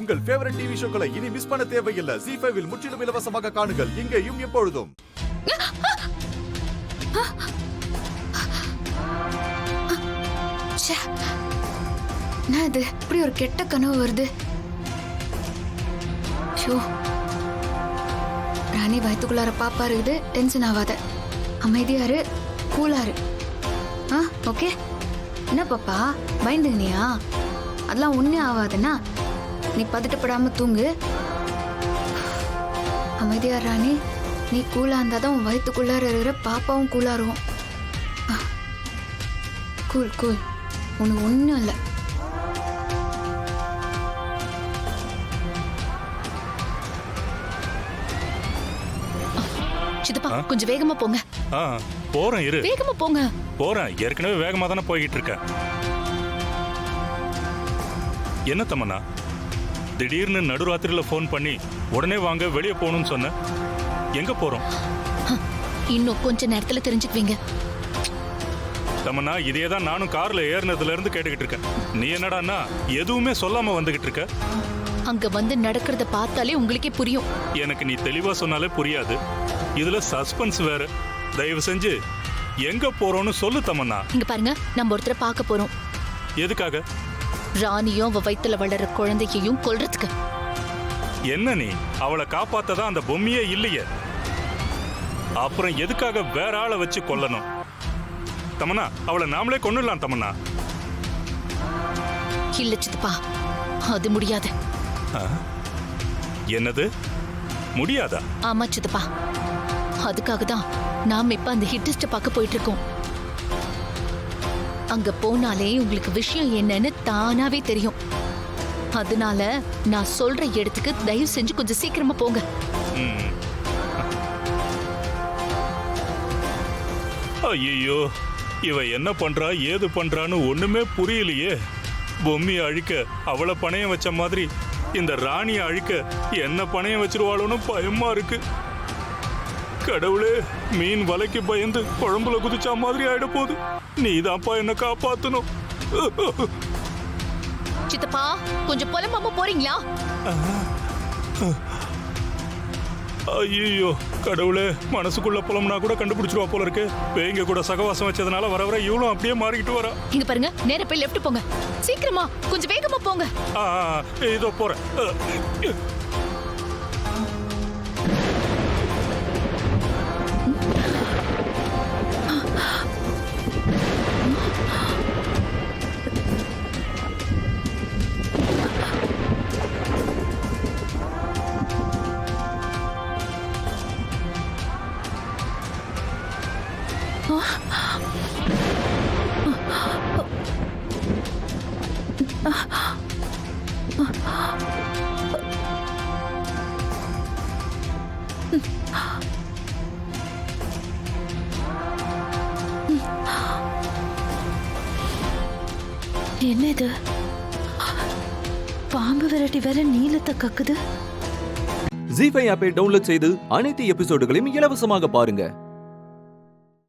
உங்கள் favourite TV ஷோக்களை இனி miss பண்ண தேவையில்லை. ZEE5 இல் முற்றிலும் இலவசமாக காணுங்கள். இங்கேயும் எப்பொழுதும். என்ன இது இப்படி ஒரு கெட்ட கனவு வருது? ராணி வயிற்றுக்குள்ளார பாப்பா இருக்குது. டென்ஷன் ஆகாத, அமைதியாரு, கூலாரு. ஓகே. என்ன பாப்பா பயந்துனியா? அதெல்லாம் ஒண்ணே ஆகாதுன்னா நீ பதட்டப்படாம தூங்கு. அமைதியா ராணி, நீ கூலா இருந்தாதான் உன் வயிற்றுக்குள்ளார இருக்கிற பாப்பாவும் கூலாருவோம். கூல் கூல், உனக்கு ஒன்றும் இல்லை. சித்தப்பா கொஞ்சம் வேகமா போங்க. போறேன், இரு. வேகமா போங்க. போறேன், ஏற்கனவே வேகமா தானே போய்கிட்டு இருக்க. என்ன தமன்னா, திடீர்னு நடுராத்திரியில போன் பண்ணி உடனே வாங்க வெளியே போகணும்னு சொன்ன. எங்க போறோம்? இன்னும் கொஞ்ச நேரத்துல தெரிஞ்சுக்குவீங்க. தமன்னா, இதே தான் நானும் கார்ல ஏறினதுல இருந்து கேட்டுக்கிட்டு இருக்கேன். நீ என்னடான்னா எதுவுமே சொல்லாம வந்துகிட்டு இருக்க. அங்க வந்து நடக்கிறத பார்த்தாலே உங்களுக்கே புரியும். எனக்கு நீ தெளிவா சொன்னாலே புரியாது. இதுல சஸ்பென்ஸ் வேற. தயவு செஞ்சு எங்க போறோம்னு சொல்லு தமன்னா. இங்க பாருங்க, நம்ம ஒருத்தரை பார்க்க போறோம். எதுக்காக? ராணியும் அவ வயித்துல வளர்ற குழந்தையையும் கொல்றதுக்கு. என்ன நீ அவளை காப்பாத்ததான் அந்த பொம்மையே இல்லையே, அப்புறம் எதுக்காக வேற ஆளை வச்சு கொல்லணும்? தமன்னா, அவளை நாமளே கொன்னுடலாம் தமன்னா. இல்ல சித்தப்பா, அது முடியாது. என்னது முடியாதா? ஆமா சித்தப்பா, அதுக்காக தான் நாம இப்ப அந்த ஹிட்டிஸ்ட பார்க்க போயிட்டு இருக்கோம். அங்க போனாலே உங்களுக்கு விஷயம் என்னன்னு தானாவே தெரியும். அதனால நான் சொல்ற இடத்துக்கு தயவு செஞ்சு கொஞ்சம் சீக்கிரமா போங்க. ஐயோ, இவ என்ன பண்றா ஏது பண்றான்னு ஒண்ணுமே புரியலையே. பொம்மையை அழிக்க அவளை பணையம் வச்ச மாதிரி இந்த ராணியை அழிக்க என்ன பணையம் வச்சிருவாளோன்னு பயமா இருக்கு. கடவுளே, மீன் வலைக்கு பயந்து குழம்புல குதிச்சா மாதிரி ஆயிட போகுது. நீதான்ப்பா என்ன காப்பாத்தணும். சித்தப்பா கொஞ்சம் புலம்பாம போறீங்களா? ஐயோ கடவுளே, மனசுக்குள்ள புலம்னா கூட கண்டுபிடிச்சிருவா போல இருக்கு. பேய்ங்க கூட சகவாசம் வச்சதுனால வர வர இவளும் அப்படியே மாறிக்கிட்டு வரா. இங்க பாருங்க, நேரா போய் லெஃப்ட் போங்க. சீக்கிரமா, கொஞ்சம் வேகமா போங்க. இதோ போறேன். என்ன இது? பாம்பு விரட்டி வேற நீலத்தை கக்குது. ZEE5 ஆப்பை டவுன்லோட் செய்து அனைத்து எபிசோடுகளையும் இலவசமாக பாருங்க.